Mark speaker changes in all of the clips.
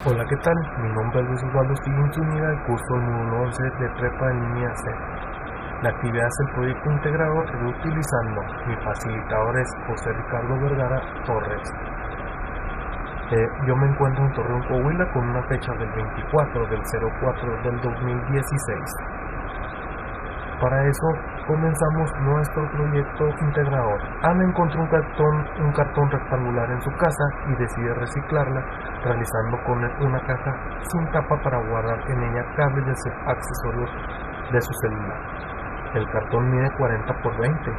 Speaker 1: Hola, ¿qué tal? Mi nombre es luisoswaldo, estoy en su unidad del curso M11S de prepa en línea C. La actividad es el proyecto integrado reutilizando. Mi facilitador es José Ricardo Vergara Torres. Yo me encuentro en Torreón, Coahuila, con una fecha del 24 del 04 del 2016. Para eso comenzamos nuestro proyecto integrador. Ana encontró un cartón rectangular en su casa y decide reciclarla, realizando con él una caja sin tapa para guardar en ella cables y accesorios de su celular. El cartón mide 40 por 20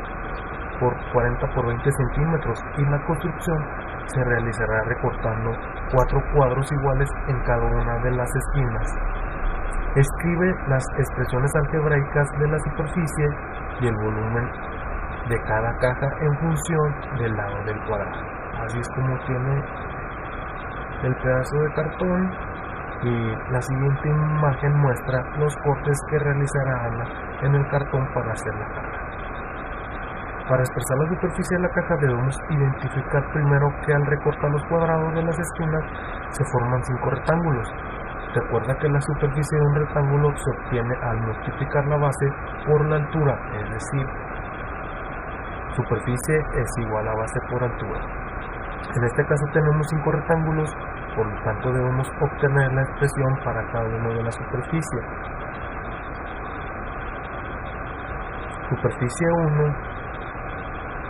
Speaker 1: por 40 por 20 centímetros y la construcción se realizará recortando 4 cuadros iguales en cada una de las esquinas. Escribe las expresiones algebraicas de la superficie y el volumen de cada caja en función del lado del cuadrado. Así es como tiene el pedazo de cartón, y la siguiente imagen muestra los cortes que realizará Ana en el cartón para hacer la caja. Para expresar la superficie de la caja debemos identificar primero que al recortar los cuadrados de las esquinas se forman 5 rectángulos. Recuerda que la superficie de un rectángulo se obtiene al multiplicar la base por la altura, es decir, superficie es igual a base por altura. En este caso tenemos 5 rectángulos, por lo tanto debemos obtener la expresión para cada uno de la superficie. Superficie 1,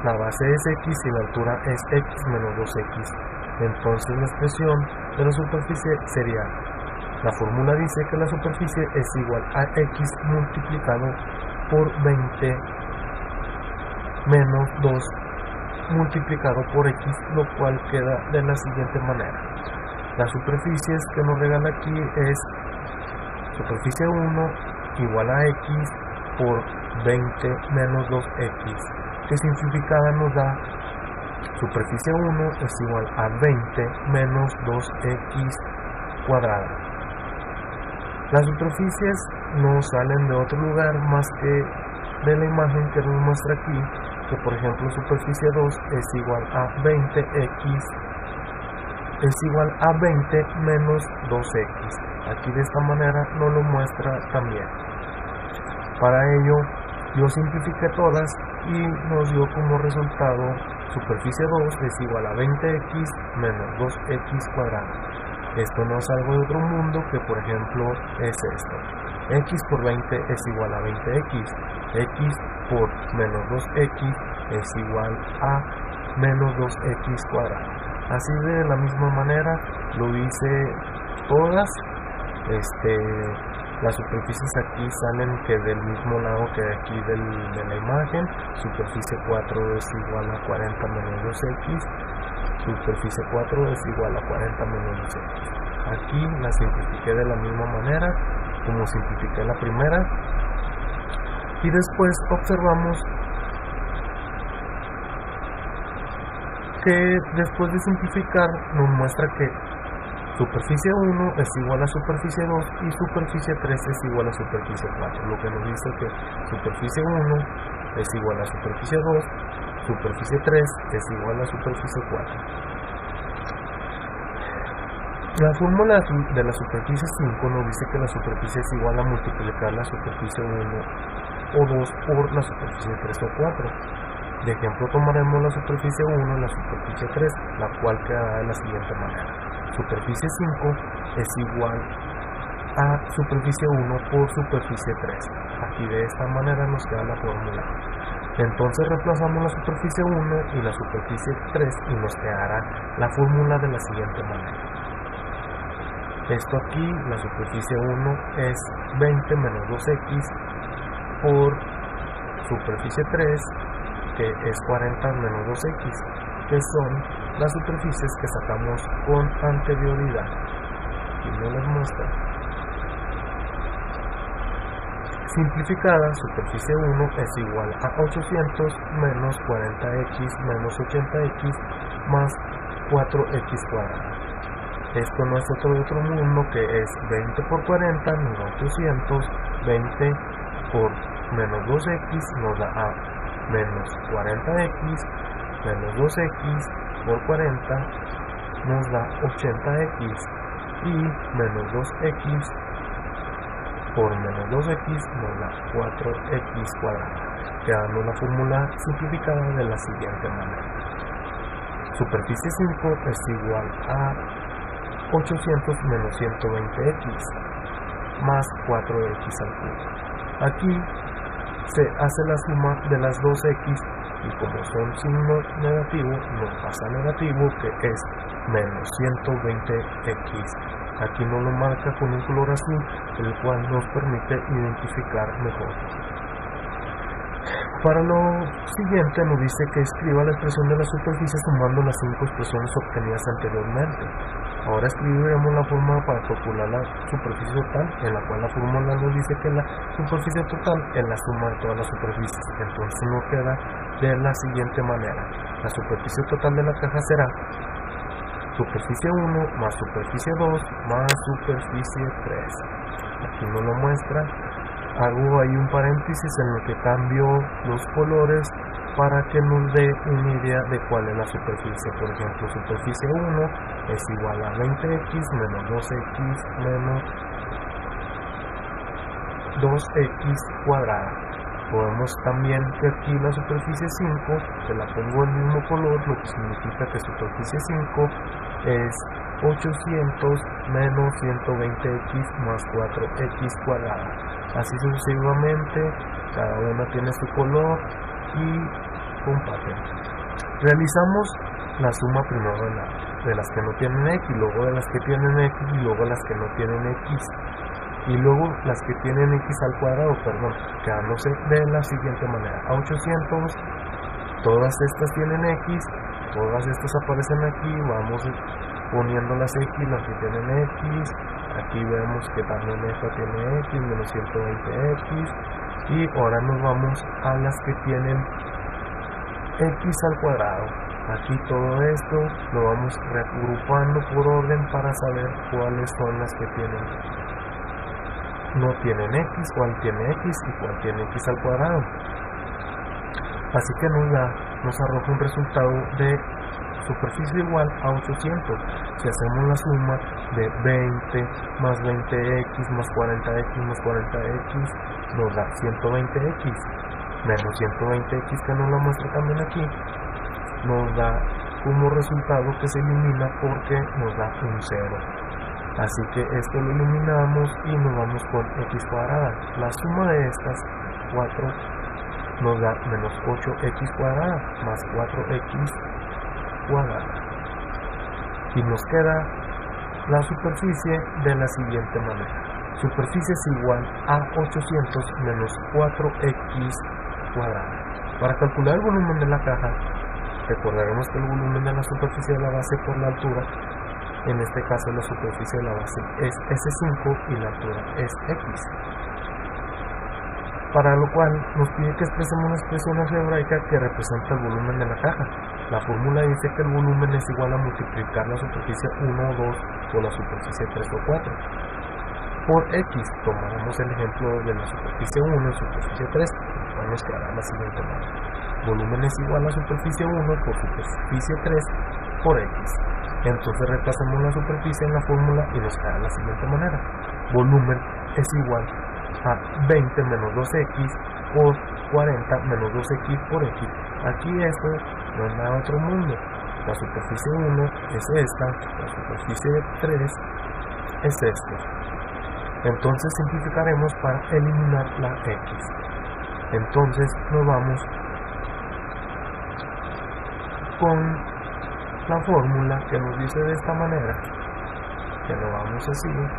Speaker 1: la base es x y la altura es x menos 2x. Entonces la expresión de la superficie sería: la fórmula dice que la superficie es igual a x multiplicado por 20 menos 2 multiplicado por x, lo cual queda de la siguiente manera. Las superficies que nos regala aquí es superficie 1 igual a x por 20 menos 2x, que simplificada nos da superficie 1 es igual a 20 menos 2x cuadrada. Las superficies no salen de otro lugar más que de la imagen que nos muestra aquí, que por ejemplo superficie 2 es igual a 20x es igual a 20 menos 2x. Aquí de esta manera nos lo muestra también. Para ello yo simplifiqué todas y nos dio como resultado superficie 2 es igual a 20x menos 2x cuadrada. Esto no es algo de otro mundo, que por ejemplo es esto: x por 20 es igual a 20x, x por menos 2x es igual a menos 2x cuadrada. Así de la misma manera lo hice todas. Las superficies aquí salen que del mismo lado que aquí de la imagen. Superficie 4 es igual a 40 menos 2x, superficie 4 es igual a 40 menos 2x. Aquí la simplifiqué de la misma manera como simplifiqué la primera, y después observamos que después de simplificar nos muestra que superficie 1 es igual a superficie 2 y superficie 3 es igual a superficie 4, lo que nos dice que superficie 1 es igual a superficie 2, superficie 3 es igual a superficie 4. La fórmula de la superficie 5 nos dice que la superficie es igual a multiplicar la superficie 1 o 2 por la superficie 3 o 4. De ejemplo tomaremos la superficie 1 y la superficie 3, la cual quedará de la siguiente manera: superficie 5 es igual a superficie 1 por superficie 3. Aquí de esta manera nos queda la fórmula. Entonces reemplazamos la superficie 1 y la superficie 3 y nos quedará la fórmula de la siguiente manera. Esto aquí, la superficie 1 es 20 menos 2x por superficie 3, que es 40 menos 2x, que son las superficies que sacamos con anterioridad. Aquí no les muestra. Simplificada, superficie 1 es igual a 800 menos 40x menos 80x más 4x cuadrada. Esto no es otro mundo, que es 20 por 40 menos 800, 20 por menos 2x nos da a menos 40x menos 2x por 40 nos da 80x y menos 2x por menos 2x nos da 4x cuadrada, quedando la fórmula simplificada de la siguiente manera. Superficie 5 es igual a 800 menos 120x más 4x al cubo. Aquí se hace la suma de las 2x y como son signo negativo nos pasa negativo, que es menos 120x. Aquí nos lo marca con un color azul, el cual nos permite identificar mejor. Para lo siguiente nos dice que escriba la expresión de la superficie sumando las 5 expresiones obtenidas anteriormente. Ahora escribiremos la fórmula para calcular la superficie total, en la cual la fórmula nos dice que la superficie total es la suma de todas las superficies. Entonces nos queda de la siguiente manera. La superficie total de la caja será superficie 1 más superficie 2 más superficie 3. Aquí nos lo muestra. Hago ahí un paréntesis en lo que cambio los colores para que nos dé una idea de cuál es la superficie. Por ejemplo, superficie 1 es igual a 20x menos 2x menos 2x cuadrada. Podemos también que aquí la superficie 5, que la pongo en el mismo color, lo que significa que superficie 5 es 800 menos 120x más 4x cuadrada. Así sucesivamente, cada una tiene su color y comparten. Realizamos la suma primero de las que no tienen x, luego de las que tienen x y luego las que no tienen x. Y luego las que tienen x al cuadrado, quedándose de la siguiente manera. A 800, todas estas tienen x, todas estas aparecen aquí, vamos poniendo las x, las que tienen x, aquí vemos que también esta tiene x, menos 120x, y ahora nos vamos a las que tienen x al cuadrado. Aquí todo esto lo vamos reagrupando por orden para saber cuáles son las que no tienen x, cuál tiene x y cuál tiene x al cuadrado. Así que nos arroja un resultado de superficie igual a 800. Si hacemos la suma de 20 más 20x más 40x más 40x nos da 120x menos 120x, que nos la muestra también aquí, nos da como resultado que se elimina porque nos da un 0. Así que esto lo eliminamos y nos vamos con x cuadrada. La suma de estas 4 nos da menos 8x cuadrada más 4x cuadrada. Y nos queda la superficie de la siguiente manera. Superficie es igual a 800 menos 4x cuadrada. Para calcular el volumen de la caja, recordaremos que el volumen de la superficie de la base por la altura, en este caso la superficie de la base es S5 y la altura es X. Para lo cual nos pide que expresemos una expresión algebraica que representa el volumen de la caja. La fórmula dice que el volumen es igual a multiplicar la superficie 1 o 2 por la superficie 3 o 4 por X. Tomaremos el ejemplo de la superficie 1 y superficie 3, nos quedará la siguiente manera. Volumen es igual a superficie 1 por superficie 3 por X. Entonces reemplazamos la superficie en la fórmula y nos queda de la siguiente manera. Volumen es igual a 20 menos 2x por 40 menos 2x por x. Aquí esto no es nada otro mundo. La superficie 1 es esta, la superficie 3 es esta. Entonces simplificaremos para eliminar la x. Entonces nos vamos con la fórmula que nos dice de esta manera, que lo vamos a seguir,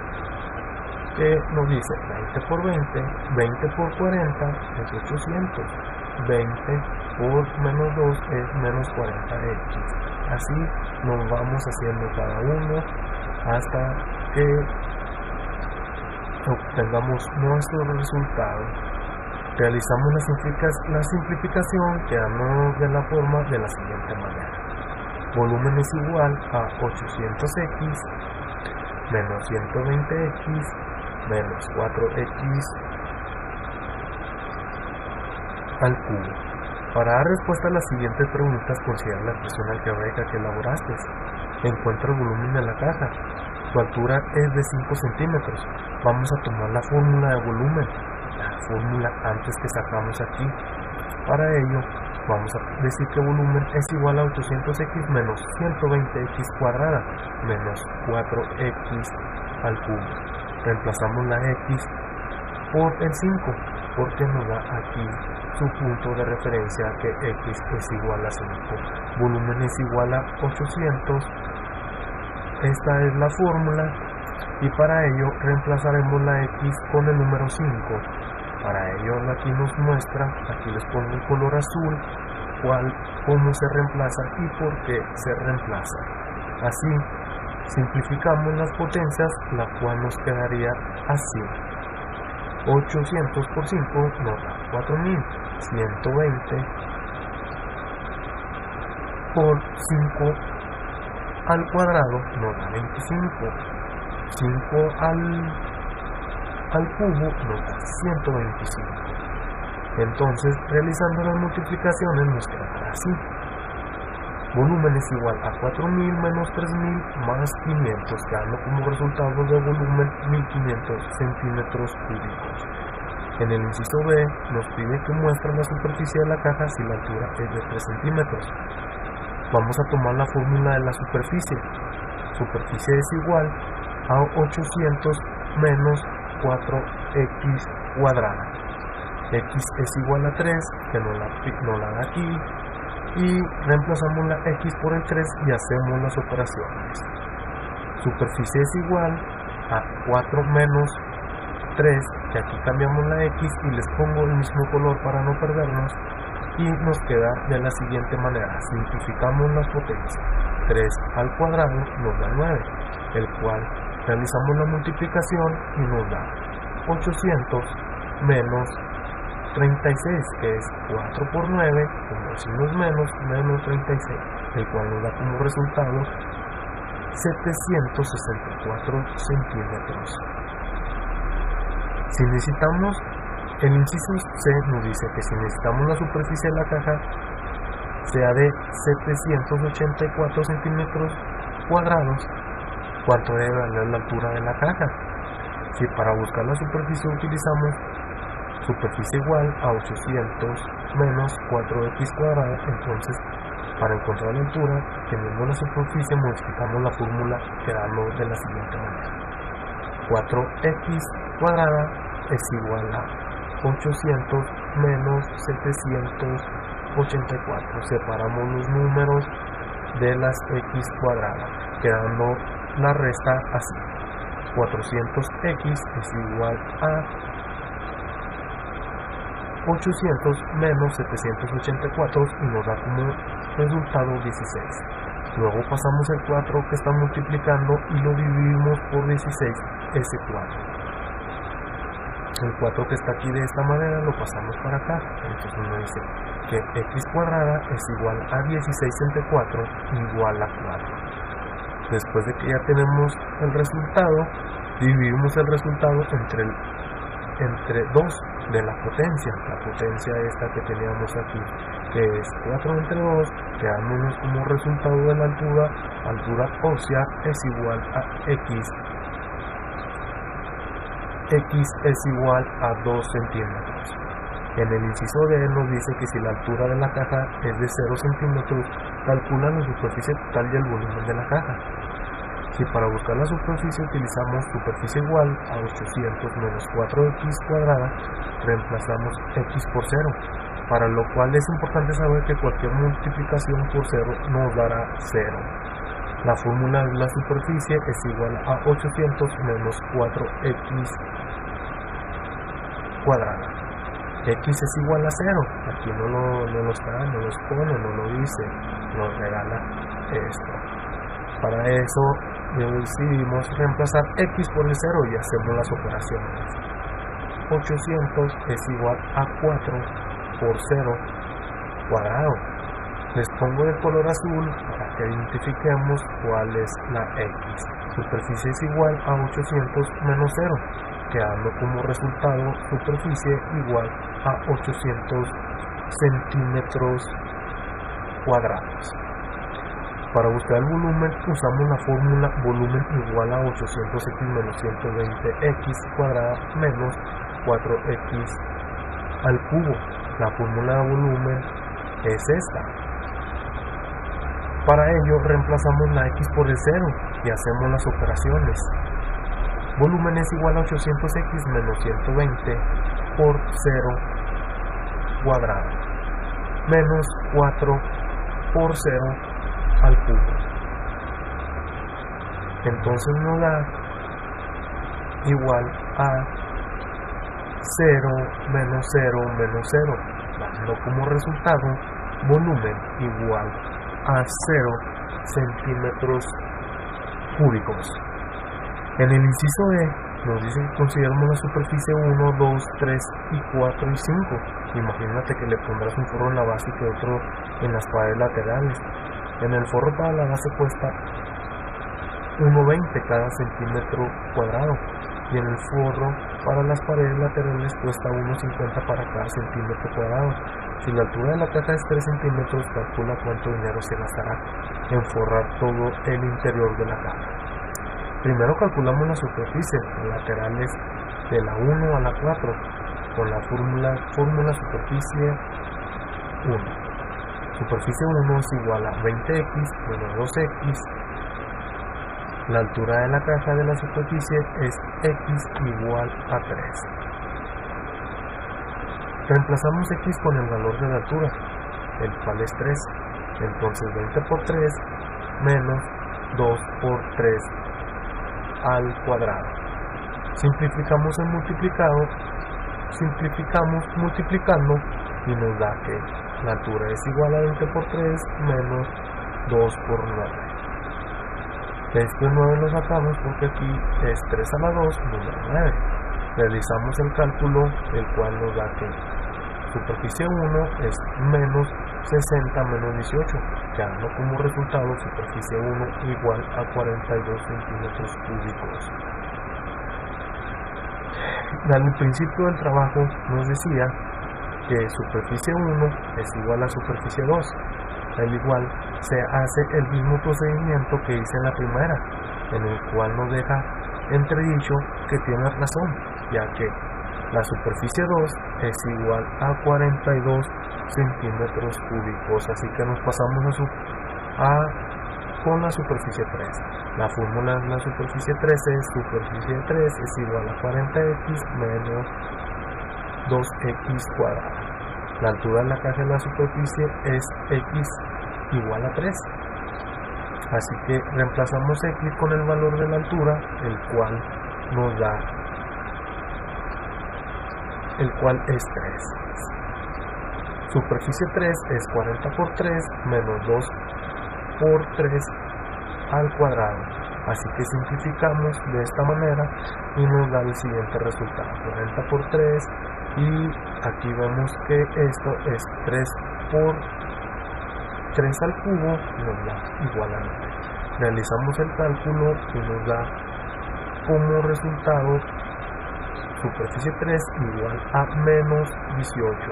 Speaker 1: que nos dice 20 por 20, 20 por 40 es 800, 20 por menos 2 es menos 40x. Así nos vamos haciendo cada uno hasta que obtengamos nuestro resultado. Realizamos la simplificación, quedándonos de la forma de la siguiente manera. Volumen es igual a 800x menos 120x menos 4x al cubo. Para dar respuesta a las siguientes preguntas, considera la expresión algebraica que elaboraste. Encuentra el volumen de la caja. Su altura es de 5 centímetros. Vamos a tomar la fórmula de volumen, la fórmula antes que sacamos aquí. Para ello, vamos a decir que volumen es igual a 800x menos 120x cuadrada menos 4x al cubo. Reemplazamos la x por el 5, porque nos da aquí su punto de referencia que x es igual a 5. Volumen es igual a 800. Esta es la fórmula, y para ello reemplazaremos la x con el número 5. Para ello aquí nos muestra, aquí les pongo el color azul, cómo se reemplaza y por qué se reemplaza. Así simplificamos las potencias, la cual nos quedaría así. 800 por 5 nos da 4000, 120 por 5 al cuadrado nos da 25, 5 al cubo nos da 125. Entonces, realizando las multiplicaciones nos quedará así. Volumen es igual a 4000 menos 3000 más 500, quedando como resultado de volumen 1500 centímetros cúbicos. En el inciso B nos pide que muestre la superficie de la caja si la altura es de 3 centímetros. Vamos a tomar la fórmula de la superficie. Superficie es igual a 800 menos 4x cuadrada. X es igual a 3, que nos la da aquí, y reemplazamos la x por el 3 y hacemos las operaciones. Superficie es igual a 4 menos 3, que aquí cambiamos la x y les pongo el mismo color para no perdernos, y nos queda de la siguiente manera. Simplificamos las potencias. 3 al cuadrado nos da 9, el cual realizamos la multiplicación y nos da 800 menos 36, que es 4 por 9, como decimos menos 36, el cual nos da como resultado 764 centímetros. Si necesitamos, el inciso C nos dice que si necesitamos la superficie de la caja sea de 784 centímetros cuadrados, ¿cuánto debe valer la altura de la caja? Si para buscar la superficie utilizamos superficie igual a 800 menos 4x cuadrada, entonces para encontrar la altura, teniendo la superficie, modificamos la fórmula quedando de la siguiente manera. 4x cuadrada es igual a 800 menos 784. Separamos los números de las x cuadradas, quedando la resta así. 400x es igual a 800 menos 784 y nos da como resultado 16. Luego pasamos el 4 que está multiplicando y lo dividimos por 16, ese 4. El 4 que está aquí de esta manera lo pasamos para acá. Entonces nos dice que x cuadrada es igual a 16 entre 4 igual a 4. Después de que ya tenemos el resultado, dividimos el resultado entre 2 de la potencia esta que teníamos aquí, que es 4 entre 2, quedándonos como resultado de la altura ósea es igual a x es igual a 2 centímetros. En el inciso D nos dice que si la altura de la caja es de 0 centímetros, calcula la superficie total y el volumen de la caja. Si para buscar la superficie utilizamos superficie igual a 800 menos 4x cuadrada, reemplazamos x por 0, para lo cual es importante saber que cualquier multiplicación por 0 nos dará 0. La fórmula de la superficie es igual a 800 menos 4x cuadrada. X es igual a 0, aquí no lo expone, no lo dice, nos regala esto. Para eso decidimos reemplazar x por el 0 y hacemos las operaciones. 800 es igual a 4 por 0 cuadrado. Les pongo de color azul para que identifiquemos cuál es la x. Superficie es igual a 800 menos 0, quedando como resultado superficie igual a 800 centímetros cuadrados. Para buscar el volumen usamos la fórmula volumen igual a 800x menos 120x cuadrada menos 4x al cubo. La fórmula de volumen es esta. Para ello reemplazamos la x por el 0 y hacemos las operaciones. Volumen es igual a 800x menos 120 por 0 cuadrado menos 4 por 0 al cubo. Entonces nos da igual a 0 menos 0 menos 0, dando como resultado volumen igual a 0 centímetros cúbicos. En el inciso E nos dice que consideramos la superficie 1, 2, 3 y 4 y 5. Imagínate que le pondrás un forro en la base y otro en las paredes laterales. En el forro para la base cuesta 1,20 cada centímetro cuadrado y en el forro para las paredes laterales cuesta 1,50 para cada centímetro cuadrado. Si la altura de la caja es 3 centímetros, calcula cuánto dinero se gastará en forrar todo el interior de la caja. Primero calculamos la superficie laterales de la 1 a la 4 con la fórmula superficie 1. Superficie 1 es igual a 20x menos 2x. La altura de la caja de la superficie es x igual a 3. Reemplazamos x con el valor de la altura, el cual es 3. Entonces 20 por 3 menos 2 por 3 al cuadrado. Simplificamos el multiplicado, simplificamos multiplicando y nos da que la altura es igual a 20 por 3 menos 2 por 9. Este 9 lo sacamos porque aquí es 3 a la 2, número 9. Realizamos el cálculo, el cual nos da que superficie 1 es menos 60 menos 18, quedando como resultado superficie 1 igual a 42 centímetros cúbicos. Al principio del trabajo nos decía que superficie 1 es igual a superficie 2. Al igual se hace el mismo procedimiento que hice en la primera, en el cual nos deja entredicho que tiene razón, ya que la superficie 2 es igual a 42 centímetros cúbicos, así que nos pasamos con la superficie 3. La fórmula de la superficie 3 es superficie 3 es igual a 40x menos 2x cuadrada. La altura de la caja de la superficie es x igual a 3. Así que reemplazamos x con el valor de la altura, el cual nos da, el cual es 3. Superficie 3 es 40 por 3 menos 2 por 3 al cuadrado. Así que simplificamos de esta manera y nos da el siguiente resultado: 40 por 3 y aquí vemos que esto es 3 por 3 al cubo, nos da igual a 9. Realizamos el cálculo y nos da como resultado superficie 3 igual a menos 18,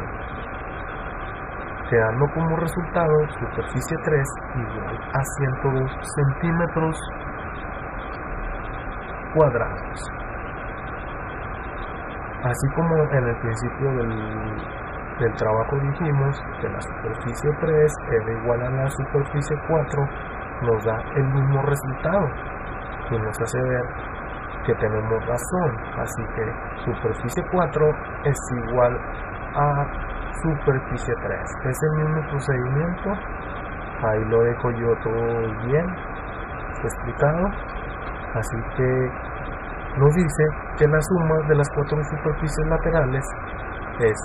Speaker 1: quedando como resultado superficie 3 igual a 102 centímetros cuadrados. Así como en el principio del trabajo dijimos que la superficie 3 era igual a la superficie 4, nos da el mismo resultado y nos hace ver que tenemos razón. Así que superficie 4 es igual a superficie 3. Es el mismo procedimiento, ahí lo dejo yo todo bien explicado. Así que nos dice que la suma de las 4 superficies laterales es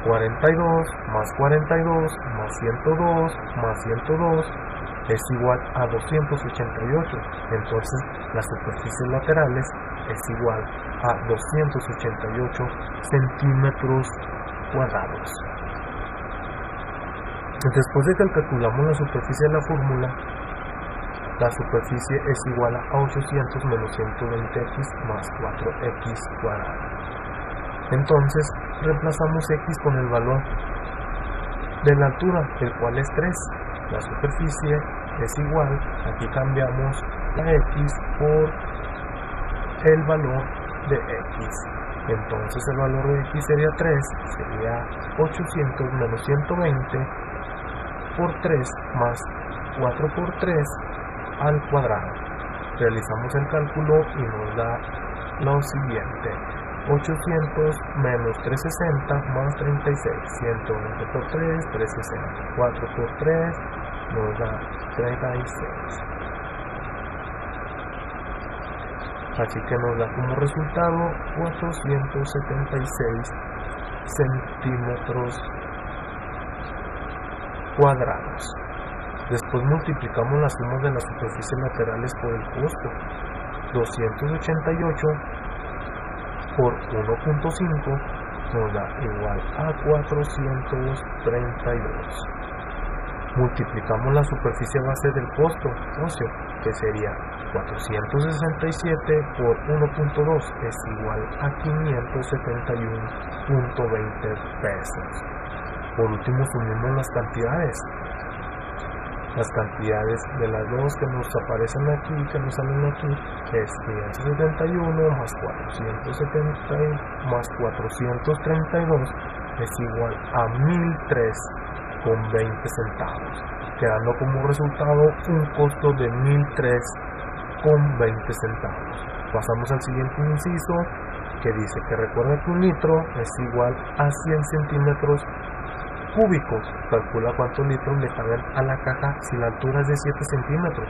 Speaker 1: 42 más 42 más 102 más 102 es igual a 288. Entonces las superficies laterales es igual a 288 centímetros cuadrados. Después de que calculamos la superficie de la fórmula, la superficie es igual a 800 menos 120x más 4x cuadrado. Entonces reemplazamos x con el valor de la altura, el cual es 3. La superficie es igual, aquí cambiamos la x por el valor de x. Entonces el valor de x sería 3, sería 800 menos 120 por 3 más 4 por 3 al cuadrado. Realizamos el cálculo y nos da lo siguiente: 800 menos 360 más 36, 120 por 3, 360, 4 por 3 nos da 36. Así que nos da como resultado 476 centímetros cuadrados. Después multiplicamos las sumas de las superficies laterales por el costo. 288 por 1.5 nos da igual a 432. Multiplicamos la superficie base del costo óseo, que sería 467 por 1.2 es igual a 571.20 pesos. Por último, sumimos las cantidades. Las cantidades de las dos que nos aparecen aquí, que nos salen aquí, es 571 más 470 más 432 es igual a 1003,20 centavos, quedando como resultado un costo de 1003,20 centavos. Pasamos al siguiente inciso, que dice que recuerda que un litro es igual a 100 centímetros cúbicos. Calcula cuántos litros le caben a la caja si la altura es de 7 centímetros.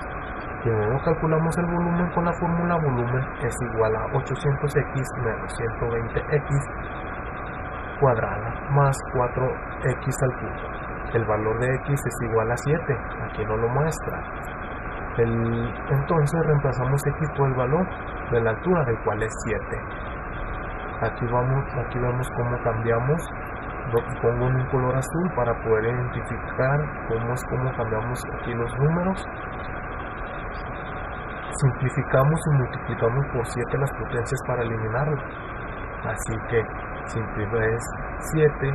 Speaker 1: Primero calculamos el volumen con la fórmula volumen es igual a 800x menos 120x cuadrada más 4x al cubo. El valor de x es igual a 7, aquí no lo muestra. Entonces reemplazamos x por el valor de la altura, el cual es 7. Aquí vemos cómo cambiamos. Pongo en un color azul para poder identificar cómo cambiamos aquí los números. Simplificamos y multiplicamos por 7 las potencias para eliminarlo. Así que simple es 7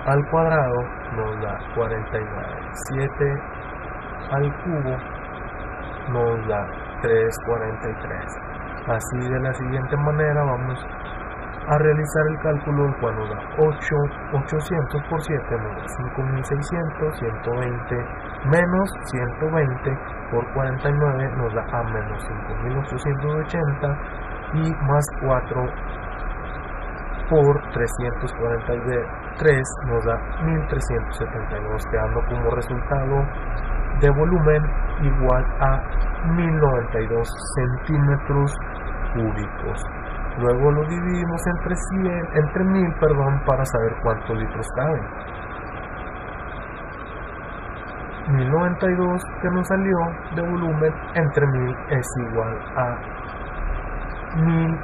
Speaker 1: al cuadrado nos da 49. 7 al cubo nos da 343. Así de la siguiente manera vamos a realizar el cálculo, el cual nos da 800 por 7 nos da 5600, 120 menos 120 por 49 nos da a menos 5880 y más 4 por 343 nos da 1372, quedando como resultado de volumen igual a 1092 centímetros cúbicos. Luego lo dividimos entre 1000 para saber cuántos litros caben. 1092 que nos salió de volumen entre 1000 es igual a 1000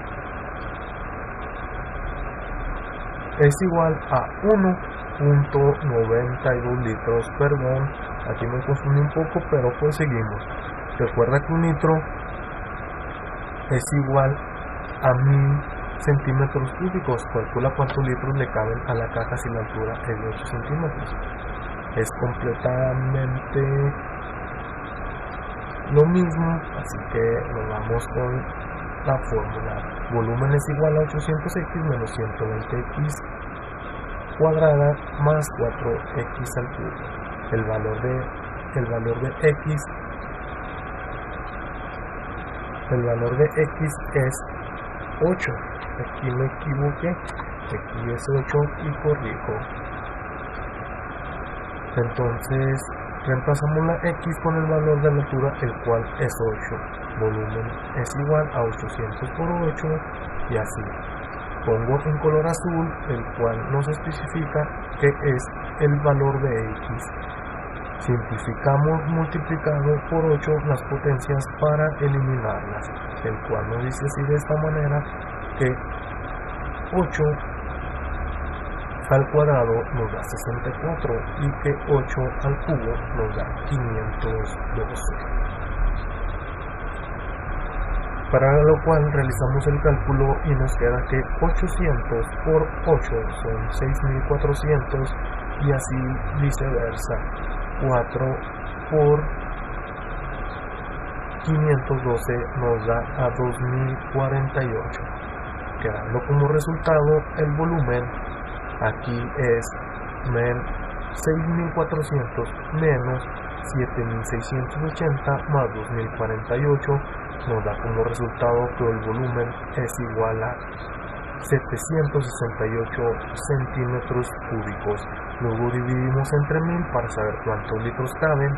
Speaker 1: es igual a 1.92 litros. Perdón, aquí me confundí un poco, pero pues seguimos. Recuerda que un litro es igual a 1000 centímetros cúbicos. Calcula cuántos litros le caben a la caja si la altura es de 8 centímetros. Es completamente lo mismo, así que nos vamos con la fórmula. Volumen es igual a 800x menos 120x cuadrada más 4x al cubo. El valor de x es 8. Aquí me equivoqué, aquí es 8 y corrijo. Entonces reemplazamos la x con el valor de la altura, el cual es 8. Volumen es igual a 800 por 8 y así. Pongo en color azul, el cual nos especifica que es el valor de x. Simplificamos multiplicando por 8 las potencias para eliminarlas, el cual nos dice así de esta manera que 8 al cuadrado nos da 64 y que 8 al cubo nos da 512. Para lo cual realizamos el cálculo y nos queda que 800 por 8 son 6400 y así viceversa. 4 por 512 nos da a 2048, quedando como resultado el volumen. Aquí es 6400 menos 7680 más 2048 nos da como resultado que el volumen es igual a 768 centímetros cúbicos. Luego dividimos entre 1000 para saber cuántos litros caben